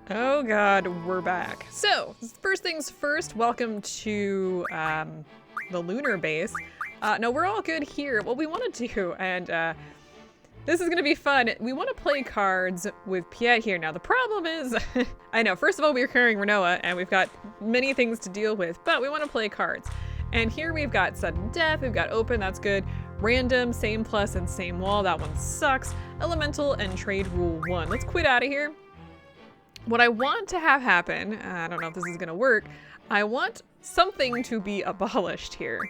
Oh god, we're back. So, first things first, welcome to the lunar base. No, we're all good here. What we want to do, and this is gonna be fun, we want to play cards with Piet here. Now, the problem is, I know, first of all, we're carrying Renoa, and we've got many things to deal with, but we want to play cards. And here we've got Sudden Death, we've got Open, that's good. Random, Same Plus, and Same Wall, that one sucks. Elemental, and Trade Rule 1. Let's quit out of here. What I want to have happen, I don't know if this is gonna work, I want something to be abolished here.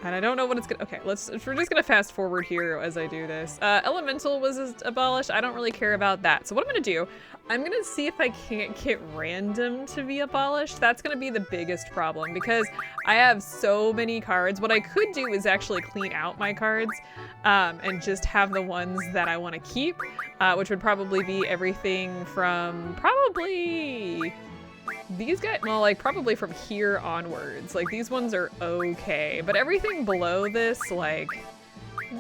And I don't know what it's gonna, okay, we're just gonna fast forward here as I do this. Elemental was abolished, I don't really care about that. So what I'm gonna do, I'm gonna see if I can't get random to be abolished. That's gonna be the biggest problem because I have so many cards. What I could do is actually clean out my cards and just have the ones that I wanna keep, which would probably be everything from probably these guys, well, like probably from here onwards. Like these ones are okay, but everything below this, like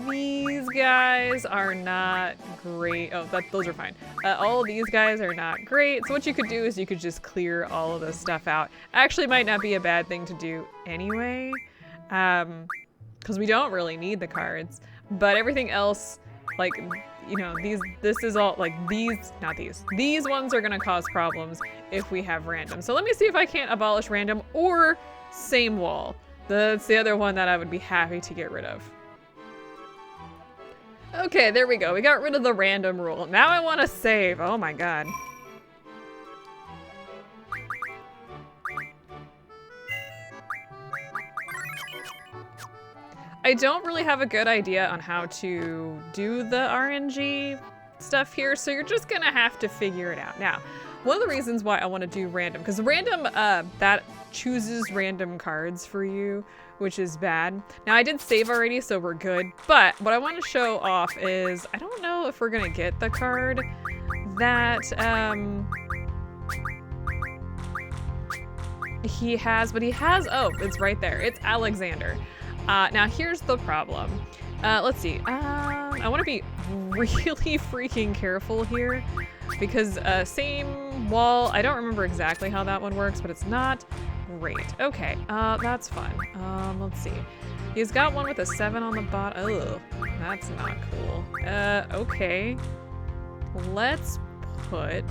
these guys are not great. Oh, those are fine. All of these guys are not great. So what you could do is you could just clear all of this stuff out. Actually might not be a bad thing to do anyway, because we don't really need the cards, but everything else, like, you know, this is all, like, these ones are gonna cause problems if we have random. So let me see if I can't abolish random or Same Wall. That's the other one that I would be happy to get rid of. Okay, there we go. We got rid of the random rule. Now I want to save. Oh my god. I don't really have a good idea on how to do the RNG stuff here, so you're just gonna have to figure it out. Now, one of the reasons why I want to do random, because random, that chooses random cards for you, which is bad. Now, I did save already, so we're good, but what I want to show off is, I don't know if we're gonna get the card that, he has, but he has, oh, it's right there. It's Alexander. Now here's the problem. Let's see. I want to be really freaking careful here because Same Wall, I don't remember exactly how that one works, but it's not great. Okay, that's fun. Let's see. He's got one with a 7 on the bottom. Oh, that's not cool. Okay. Let's put...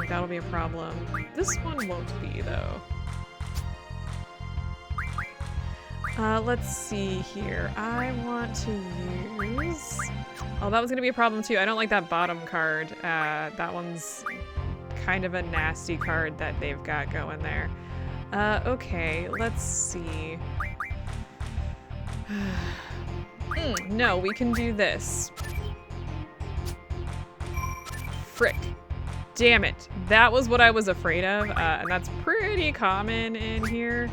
that'll be a problem. This one won't be, though. Let's see here. I want to use... Oh, that was gonna be a problem too. I don't like that bottom card. That one's kind of a nasty card that they've got going there. Okay, let's see. No, we can do this. Frick. Damn it. That was what I was afraid of, and that's pretty common in here.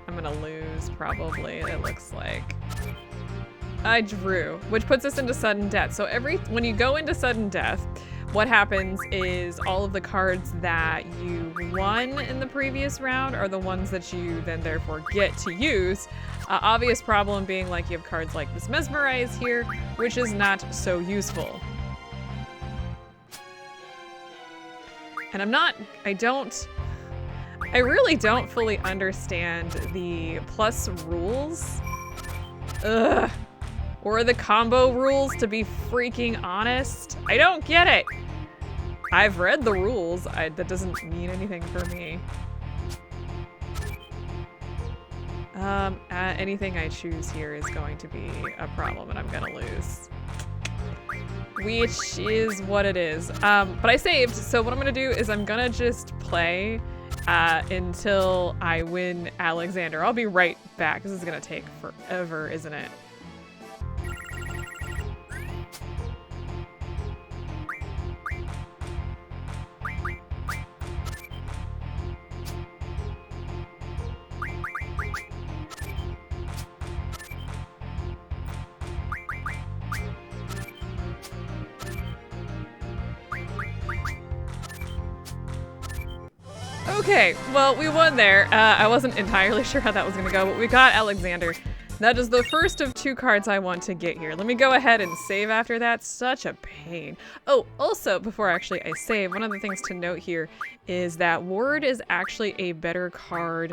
I'm gonna lose, probably, it looks like. I drew, which puts us into Sudden Death. So when you go into Sudden Death, what happens is all of the cards that you won in the previous round are the ones that you then therefore get to use. Obvious problem being like you have cards like this Mesmerize here, which is not so useful. And I really don't fully understand the plus rules. Ugh. Or the combo rules, to be freaking honest. I don't get it. I've read the rules. That doesn't mean anything for me. Anything I choose here is going to be a problem and I'm gonna lose. Which is what it is. But I saved, so what I'm gonna do is I'm gonna just play until I win Alexander. I'll be right back. This is gonna take forever, isn't it? Okay, well, we won there. I wasn't entirely sure how that was gonna go, but we got Alexander. That is the first of 2 cards I want to get here. Let me go ahead and save after that. Such a pain. Oh, also, before actually I save, one of the things to note here is that Ward is actually a better card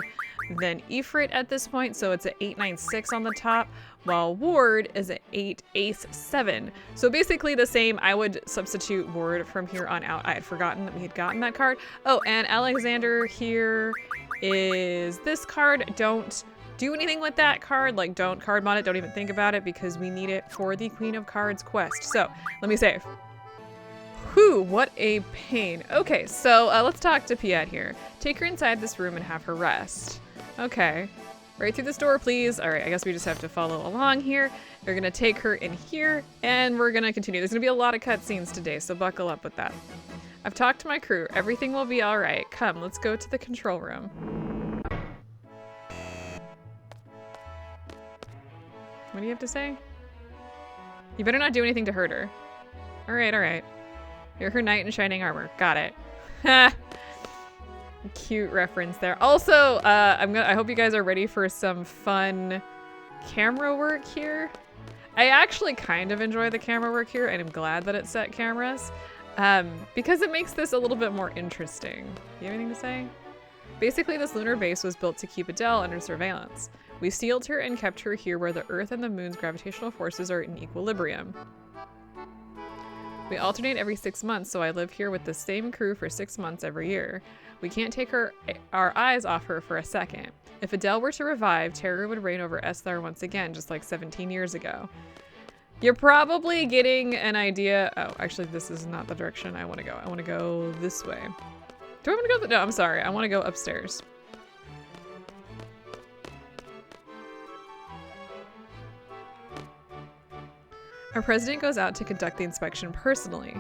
than Ifrit at this point, so it's an 8/9/6 on the top, while Ward is an 8/Ace/7. So basically the same. I would substitute Ward from here on out. I had forgotten that we had gotten that card. Oh, and Alexander here is this card. Don't do anything with that card, like don't card mod it, don't even think about it, because we need it for the Queen of Cards quest. So let me save. Whew, what a pain. Okay, so let's talk to Piet here. Take her inside this room and have her rest. Okay, right through this door, please. All right, I guess we just have to follow along here. We're gonna take her in here and we're gonna continue. There's gonna be a lot of cutscenes today, so buckle up with that. I've talked to my crew. Everything will be all right. Come, let's go to the control room. What do you have to say? You better not do anything to hurt her. All right, all right. You're her knight in shining armor. Got it. Ha! Cute reference there. Also, I hope you guys are ready for some fun camera work here. I actually kind of enjoy the camera work here, and I'm glad that it's set cameras, because it makes this a little bit more interesting. You have anything to say? Basically, this lunar base was built to keep Adele under surveillance. We sealed her and kept her here where the Earth and the Moon's gravitational forces are in equilibrium. We alternate every 6 months, so I live here with the same crew for 6 months every year. We can't take our eyes off her for a second. If Adele were to revive, terror would reign over Esthar once again, just like 17 years ago. You're probably getting an idea. Oh, actually, this is not the direction I want to go. I want to go this way. Do I want to go? No, I'm sorry. I want to go upstairs. Our president goes out to conduct the inspection personally.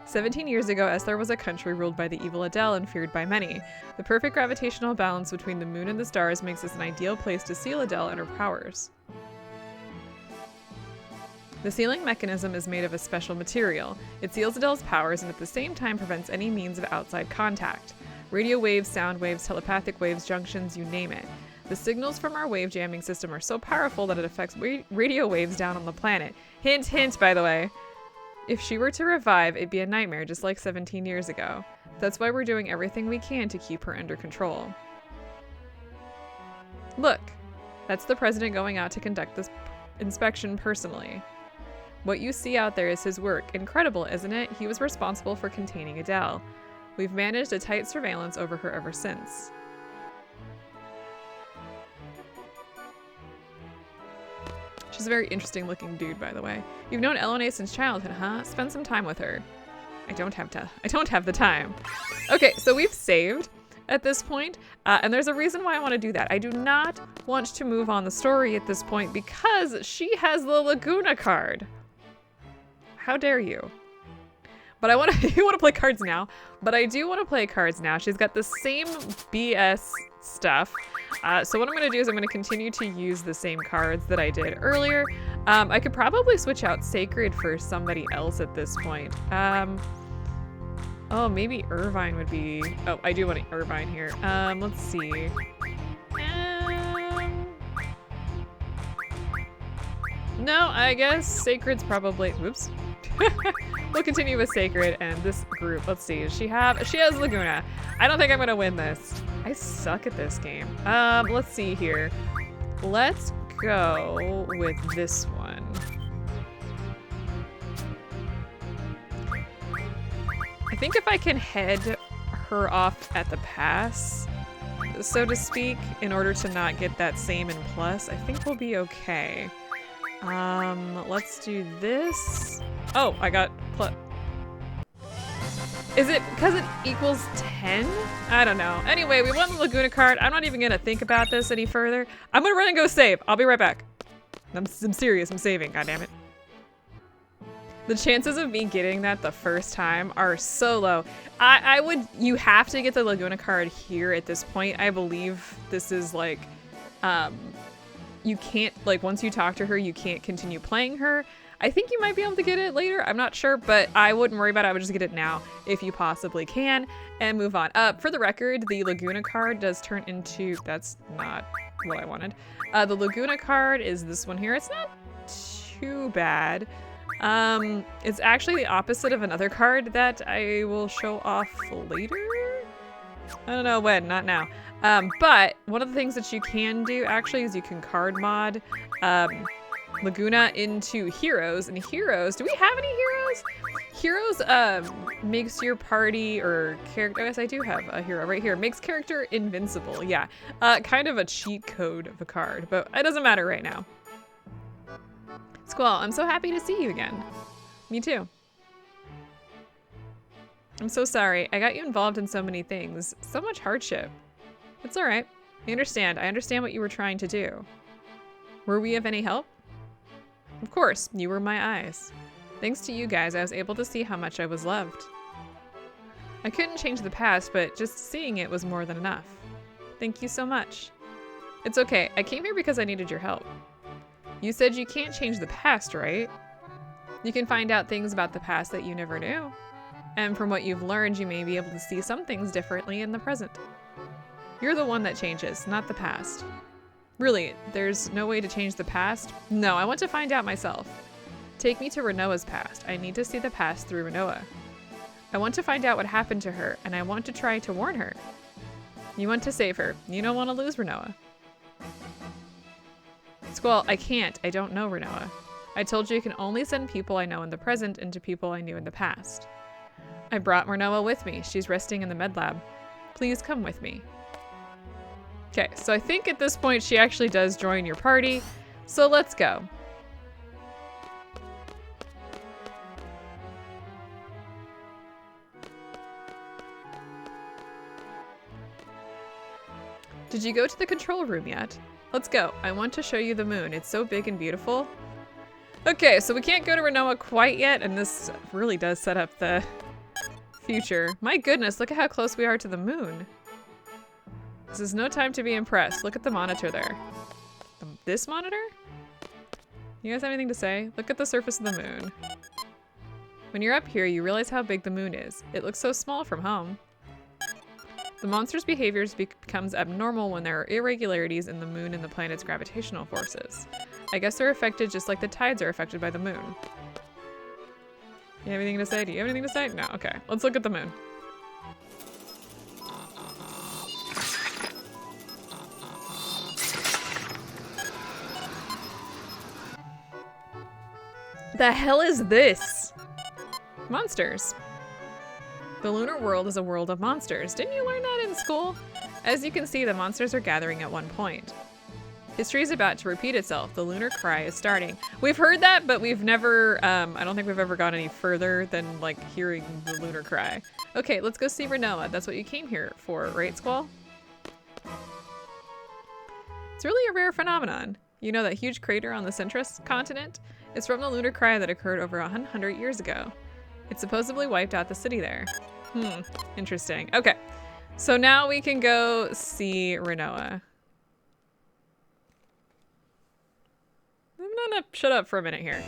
17 years ago, Esthar was a country ruled by the evil Adele and feared by many. The perfect gravitational balance between the moon and the stars makes this an ideal place to seal Adele and her powers. The sealing mechanism is made of a special material. It seals Adele's powers and at the same time prevents any means of outside contact. Radio waves, sound waves, telepathic waves, junctions, you name it. The signals from our wave jamming system are so powerful that it affects radio waves down on the planet. Hint, hint, by the way. If she were to revive, it'd be a nightmare, just like 17 years ago. That's why we're doing everything we can to keep her under control. Look, that's the president going out to conduct this inspection personally. What you see out there is his work. Incredible, isn't it? He was responsible for containing Adele. We've managed a tight surveillance over her ever since. She's a very interesting looking dude, by the way. You've known Elone since childhood, huh? Spend some time with her. I don't have the time. Okay, so we've saved at this point, and there's a reason why I want to do that. I do not want to move on the story at this point because she has the Laguna card. How dare you? But I want to you want to play cards now, but I do want to play cards now. She's got the same BS stuff. So what I'm going to do is I'm going to continue to use the same cards that I did earlier. I could probably switch out Sacred for somebody else at this point. Oh, maybe Irvine would be... Oh, I do want Irvine here. Let's see. No, I guess Sacred's probably... Whoops. We'll continue with Sacred and this group. Let's see. She has Laguna. I don't think I'm gonna win this. I suck at this game. Let's see here. Let's go with this one. I think if I can head her off at the pass, so to speak, in order to not get that same in plus, I think we'll be okay. Let's do this. Oh, I got plus. Is it because it equals 10? I don't know. Anyway, we won the Laguna card. I'm not even gonna think about this any further. I'm gonna run and go save. I'll be right back. I'm serious, I'm saving, goddammit. The chances of me getting that the first time are so low. You have to get the Laguna card here at this point. I believe this is like, you can't, like once you talk to her, you can't continue playing her. I think you might be able to get it later. I'm not sure, but I wouldn't worry about it. I would just get it now if you possibly can and move on. For the record, the Laguna card does turn into, that's not what I wanted. The Laguna card is this one here. It's not too bad. It's actually the opposite of another card that I will show off later. I don't know when, not now. But one of the things that you can do actually is you can card mod Laguna into heroes. And heroes, do we have any heroes? Heroes makes your party or character, I guess I do have a hero right here, makes character invincible. Yeah, kind of a cheat code of a card, but it doesn't matter right now. Squall, I'm so happy to see you again. Me too. I'm so sorry. I got you involved in so many things. So much hardship. It's all right. I understand. I understand what you were trying to do. Were we of any help? Of course. You were my eyes. Thanks to you guys, I was able to see how much I was loved. I couldn't change the past, but just seeing it was more than enough. Thank you so much. It's okay. I came here because I needed your help. You said you can't change the past, right? You can find out things about the past that you never knew. And from what you've learned, you may be able to see some things differently in the present. You're the one that changes, not the past. Really, there's no way to change the past? No, I want to find out myself. Take me to Renoa's past. I need to see the past through Renoa. I want to find out what happened to her, and I want to try to warn her. You want to save her. You don't want to lose Renoa. Squall, I can't. I don't know Renoa. I told you I can only send people I know in the present into people I knew in the past. I brought Renoa with me. She's resting in the med lab. Please come with me. Okay, so I think at this point she actually does join your party. So let's go. Did you go to the control room yet? Let's go. I want to show you the moon. It's so big and beautiful. Okay, so we can't go to Renoa quite yet, and this really does set up the future. My goodness, look at how close we are to the moon. This is no time to be impressed. Look at the monitor there. This monitor? You guys have anything to say? Look at the surface of the moon. When you're up here, you realize how big the moon is. It looks so small from home. The monster's behaviors becomes abnormal when there are irregularities in the moon and the planet's gravitational forces. I guess they're affected just like the tides are affected by the moon. You have anything to say? Do you have anything to say? No, okay. Let's look at the moon. The hell is this? Monsters. The lunar world is a world of monsters. Didn't you learn that in school? As you can see, the monsters are gathering at one point. History is about to repeat itself. The lunar cry is starting. We've heard that, but we've never, I don't think we've ever gone any further than like hearing the lunar cry. Okay, let's go see Renoa. That's what you came here for, right, Squall? It's really a rare phenomenon. You know that huge crater on the Centrus continent? It's from the lunar cry that occurred over 100 years ago. It supposedly wiped out the city there. Interesting. Okay, so now we can go see Renoa. I'm gonna shut up for a minute here.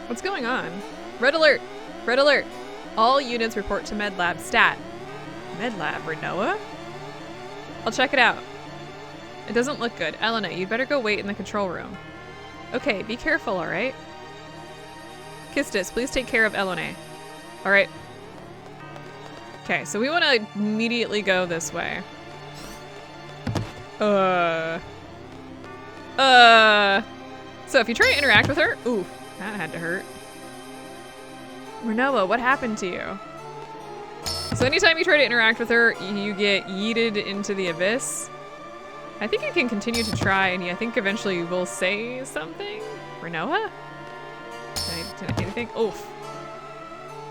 What's going on? Red alert! Red alert! All units report to Med Lab stat. Med Lab, Renoa? I'll check it out. It doesn't look good. Elena, you'd better go wait in the control room. Okay, be careful, alright? Kistis, please take care of Elena. Alright. Okay, so we want to immediately go this way. So if you try to interact with her... Ooh, that had to hurt. Renoa, what happened to you? So anytime you try to interact with her, you get yeeted into the abyss. I think you can continue to try, and I think eventually you will say something. Renoa? Anything? Oof.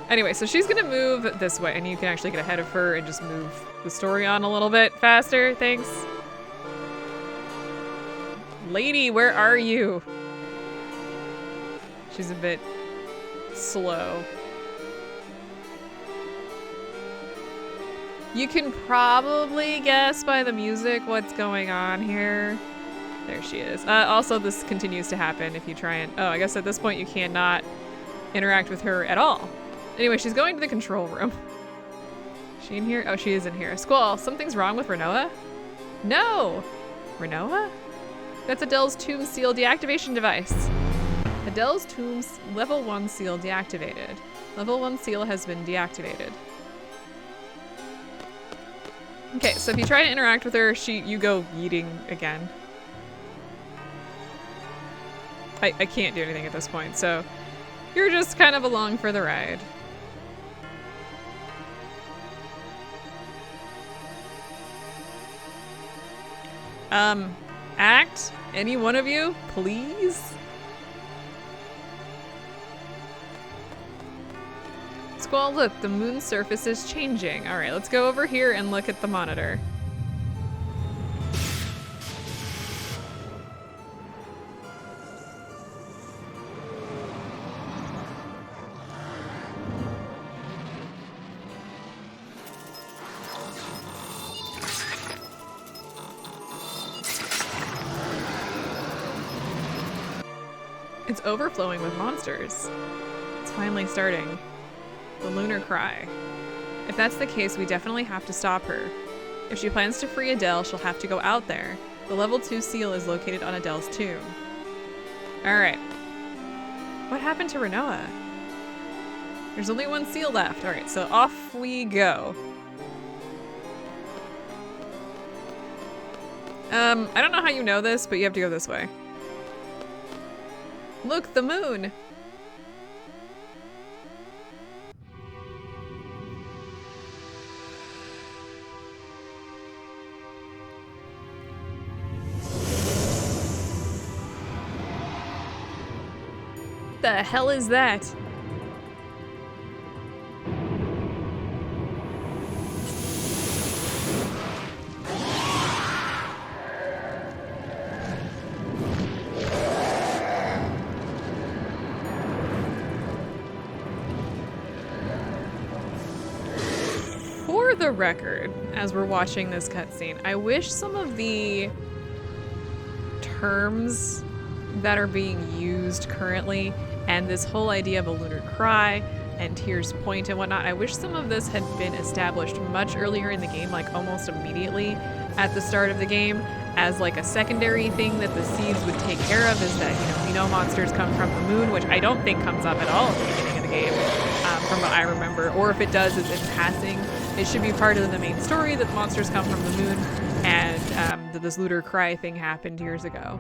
Anyway, so she's gonna move this way, and you can actually get ahead of her and just move the story on a little bit faster. Thanks. Lady, where are you? She's a bit slow. You can probably guess by the music what's going on here. There she is. Also, this continues to happen if you try and... Oh, I guess at this point you cannot interact with her at all. Anyway, she's going to the control room. Is she in here? Oh, she is in here. Squall, something's wrong with Renoa? No! Renoa? That's Adele's Tomb Seal deactivation device. Adele's Tomb's level 1 seal deactivated. Level 1 seal has been deactivated. Okay, so if you try to interact with her, you go yeeting again. I can't do anything at this point, so you're just kind of along for the ride. Act? Any one of you? Please? Squall, look, the moon's surface is changing. All right, let's go over here and look at the monitor. It's overflowing with monsters. It's finally starting. The lunar cry. If that's the case, we definitely have to stop her. If she plans to free Adele, she'll have to go out there. The level 2 seal is located on Adele's tomb. Alright. What happened to Renoa? There's only one seal left. Alright, so off we go. I don't know how you know this, but you have to go this way. Look, the moon! The hell is that? For the record, as we're watching this cutscene, I wish some of the terms that are being used currently and this whole idea of a lunar cry and Tears Point and whatnot, I wish some of this had been established much earlier in the game, like almost immediately at the start of the game, as like a secondary thing that the seeds would take care of. Is that, you know, we know monsters come from the moon, which I don't think comes up at all at the beginning of the game, from what I remember, or if it does, it's in passing. It should be part of the main story that the monsters come from the moon, and that this lunar cry thing happened years ago.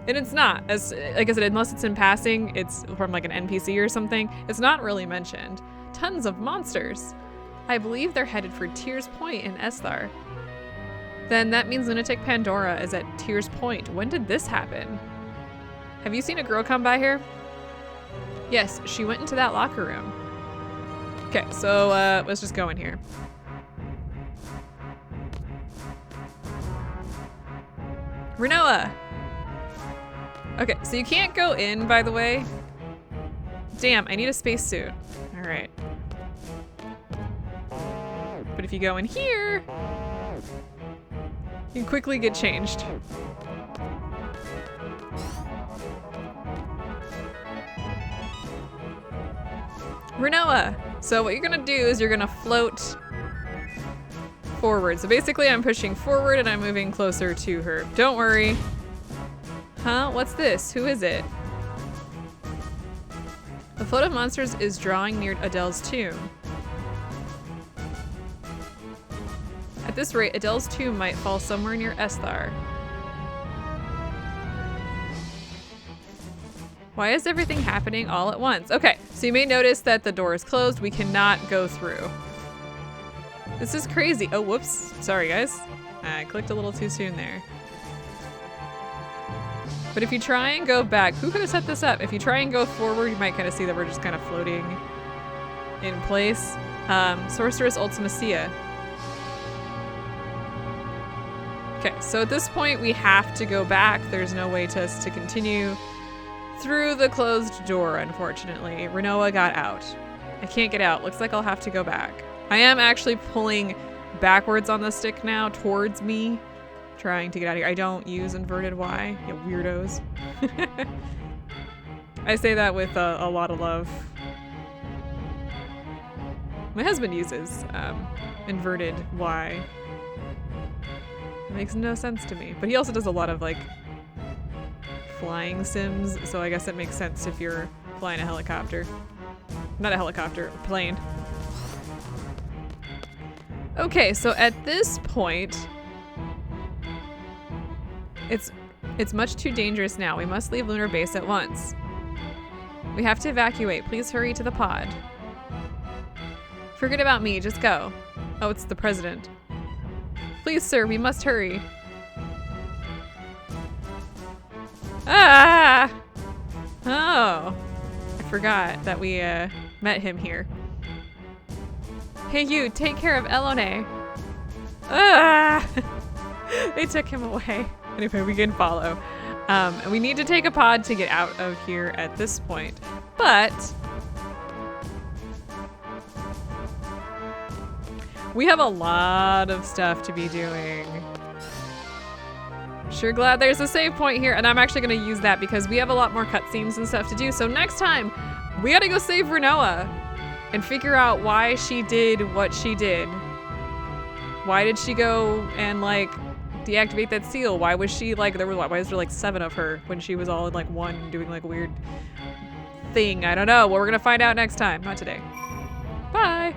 And it's not, as like I said, unless it's in passing, it's from like an NPC or something, it's not really mentioned. Tons of monsters. I believe they're headed for Tears Point in Esthar. Then that means Lunatic Pandora is at Tears Point. When did this happen? Have you seen a girl come by here? Yes, she went into that locker room. Okay, so let's just go in here. Renoa! Okay, so you can't go in, by the way. Damn, I need a spacesuit. All right. But if you go in here, you quickly get changed. Renoa! So what you're gonna do is you're gonna float forward. So basically I'm pushing forward and I'm moving closer to her. Don't worry. Huh? What's this? Who is it? The float of monsters is drawing near Adele's tomb. At this rate, Adele's tomb might fall somewhere near Esthar. Why is everything happening all at once? Okay, so you may notice that the door is closed. We cannot go through. This is crazy. Oh, whoops. Sorry, guys. I clicked a little too soon there. But if you try and go back, who could have set this up? If you try and go forward, you might kind of see that we're just kind of floating in place. Sorceress Ultimacia. Okay, so at this point we have to go back. There's no way to continue through the closed door, unfortunately. Renoa got out. I can't get out. Looks like I'll have to go back. I am actually pulling backwards on the stick now towards me trying to get out of here. I don't use inverted Y, you weirdos. I say that with a lot of love. My husband uses inverted Y. It makes no sense to me. But he also does a lot of like flying sims, so I guess it makes sense if you're flying a helicopter. Not a helicopter, a plane. Okay, so at this point, it's much too dangerous now. We must leave lunar base at once. We have to evacuate. Please hurry to the pod. Forget about me, just go. Oh, it's the president. Please, sir, we must hurry. Ah! Oh, I forgot that we met him here. Hey you, take care of Elone. Ah! They took him away. Anyway, we can follow. And we need to take a pod to get out of here at this point. But we have a lot of stuff to be doing. Sure glad there's a save point here, and I'm actually gonna use that because we have a lot more cutscenes and stuff to do. So next time, we gotta go save Renoa and figure out why she did what she did. Why did she go and like deactivate that seal? Why was she like, why was there like 7 of her when she was all in like one doing like a weird thing? I don't know. Well, we're gonna find out next time, not today. Bye.